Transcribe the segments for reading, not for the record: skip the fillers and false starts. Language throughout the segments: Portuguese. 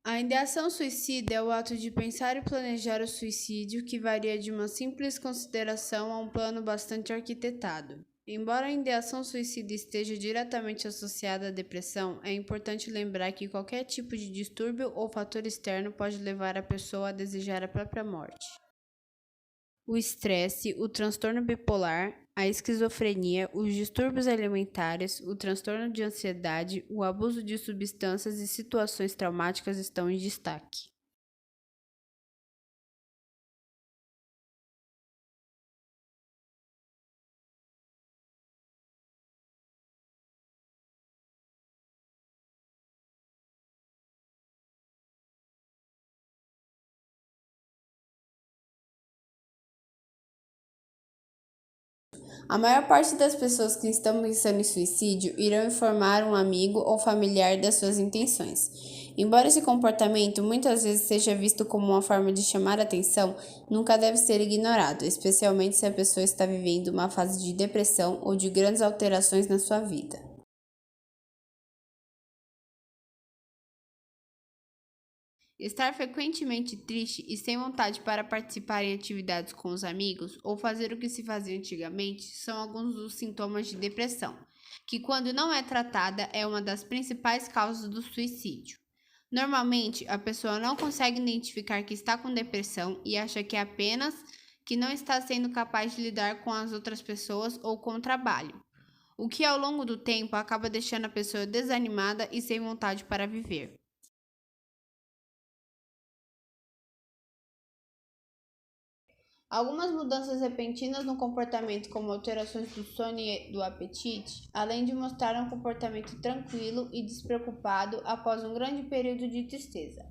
A ideação suicida é o ato de pensar e planejar o suicídio, que varia de uma simples consideração a um plano bastante arquitetado. Embora a ideação suicida esteja diretamente associada à depressão, é importante lembrar que qualquer tipo de distúrbio ou fator externo pode levar a pessoa a desejar a própria morte. O estresse, o transtorno bipolar, a esquizofrenia, os distúrbios alimentares, o transtorno de ansiedade, o abuso de substâncias e situações traumáticas estão em destaque. A maior parte das pessoas que estão pensando em suicídio irão informar um amigo ou familiar das suas intenções. Embora esse comportamento muitas vezes seja visto como uma forma de chamar atenção, nunca deve ser ignorado, especialmente se a pessoa está vivendo uma fase de depressão ou de grandes alterações na sua vida. Estar frequentemente triste e sem vontade para participar em atividades com os amigos ou fazer o que se fazia antigamente são alguns dos sintomas de depressão, que, quando não é tratada, é uma das principais causas do suicídio. Normalmente, a pessoa não consegue identificar que está com depressão e acha que é apenas que não está sendo capaz de lidar com as outras pessoas ou com o trabalho, o que ao longo do tempo acaba deixando a pessoa desanimada e sem vontade para viver. Algumas mudanças repentinas no comportamento, como alterações do sono e do apetite, além de mostrar um comportamento tranquilo e despreocupado após um grande período de tristeza.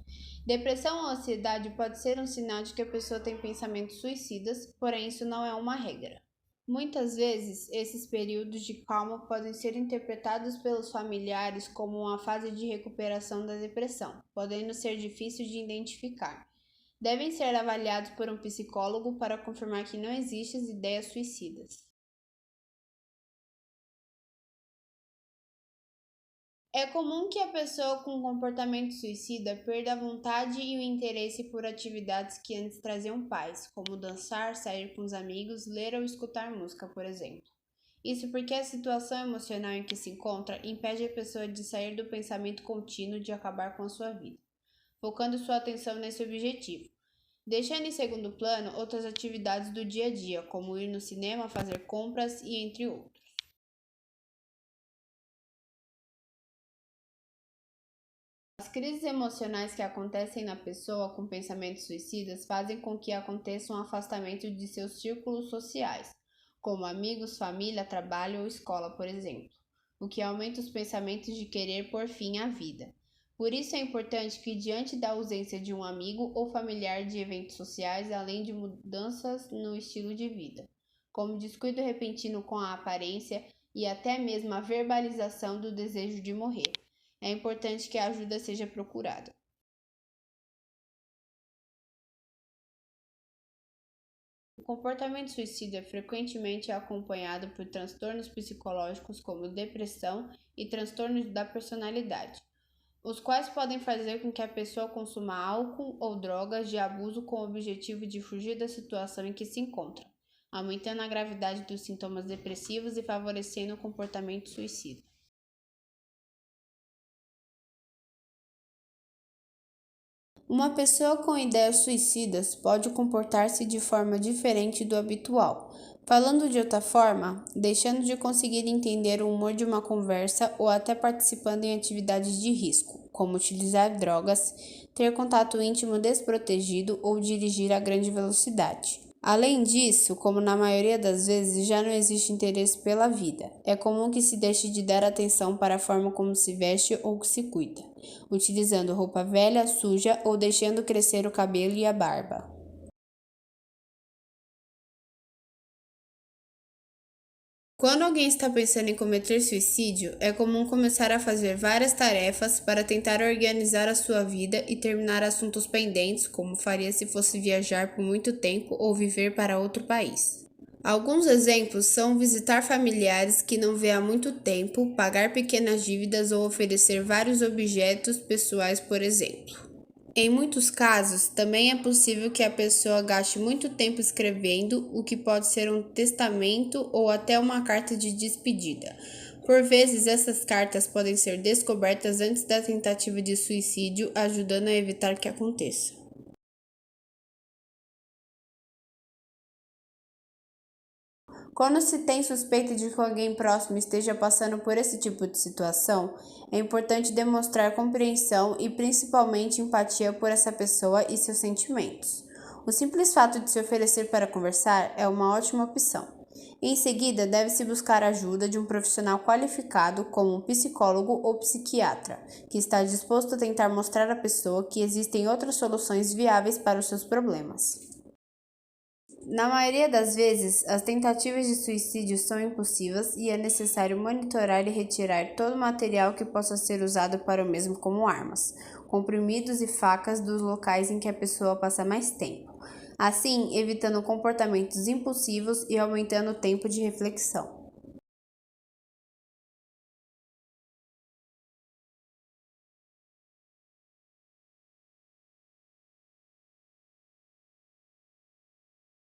Depressão ou ansiedade pode ser um sinal de que a pessoa tem pensamentos suicidas, porém isso não é uma regra. Muitas vezes, esses períodos de calma podem ser interpretados pelos familiares como uma fase de recuperação da depressão, podendo ser difícil de identificar. Devem ser avaliados por um psicólogo para confirmar que não existem ideias suicidas. É comum que a pessoa com comportamento suicida perda a vontade e o interesse por atividades que antes traziam paz, como dançar, sair com os amigos, ler ou escutar música, por exemplo. Isso porque a situação emocional em que se encontra impede a pessoa de sair do pensamento contínuo de acabar com a sua vida, focando sua atenção nesse objetivo, deixando em segundo plano outras atividades do dia a dia, como ir no cinema, fazer compras e entre outros. As crises emocionais que acontecem na pessoa com pensamentos suicidas fazem com que aconteça um afastamento de seus círculos sociais, como amigos, família, trabalho ou escola, por exemplo, o que aumenta os pensamentos de querer pôr fim à vida. Por isso é importante que, diante da ausência de um amigo ou familiar de eventos sociais, além de mudanças no estilo de vida, como descuido repentino com a aparência e até mesmo a verbalização do desejo de morrer, é importante que a ajuda seja procurada. O comportamento suicida frequentemente é acompanhado por transtornos psicológicos como depressão e transtornos da personalidade, os quais podem fazer com que a pessoa consuma álcool ou drogas de abuso com o objetivo de fugir da situação em que se encontra, aumentando a gravidade dos sintomas depressivos e favorecendo o comportamento suicida. Uma pessoa com ideias suicidas pode comportar-se de forma diferente do habitual. Falando de outra forma, deixando de conseguir entender o humor de uma conversa ou até participando em atividades de risco, como utilizar drogas, ter contato íntimo desprotegido ou dirigir a grande velocidade. Além disso, como na maioria das vezes já não existe interesse pela vida, é comum que se deixe de dar atenção para a forma como se veste ou se cuida, utilizando roupa velha, suja ou deixando crescer o cabelo e a barba. Quando alguém está pensando em cometer suicídio, é comum começar a fazer várias tarefas para tentar organizar a sua vida e terminar assuntos pendentes, como faria se fosse viajar por muito tempo ou viver para outro país. Alguns exemplos são visitar familiares que não vê há muito tempo, pagar pequenas dívidas ou oferecer vários objetos pessoais, por exemplo. Em muitos casos, também é possível que a pessoa gaste muito tempo escrevendo, o que pode ser um testamento ou até uma carta de despedida. Por vezes, essas cartas podem ser descobertas antes da tentativa de suicídio, ajudando a evitar que aconteça. Quando se tem suspeita de que alguém próximo esteja passando por esse tipo de situação, é importante demonstrar compreensão e principalmente empatia por essa pessoa e seus sentimentos. O simples fato de se oferecer para conversar é uma ótima opção. Em seguida, deve-se buscar a ajuda de um profissional qualificado, como um psicólogo ou psiquiatra, que está disposto a tentar mostrar à pessoa que existem outras soluções viáveis para os seus problemas. Na maioria das vezes, as tentativas de suicídio são impulsivas e é necessário monitorar e retirar todo o material que possa ser usado para o mesmo, como armas, comprimidos e facas dos locais em que a pessoa passa mais tempo, assim evitando comportamentos impulsivos e aumentando o tempo de reflexão.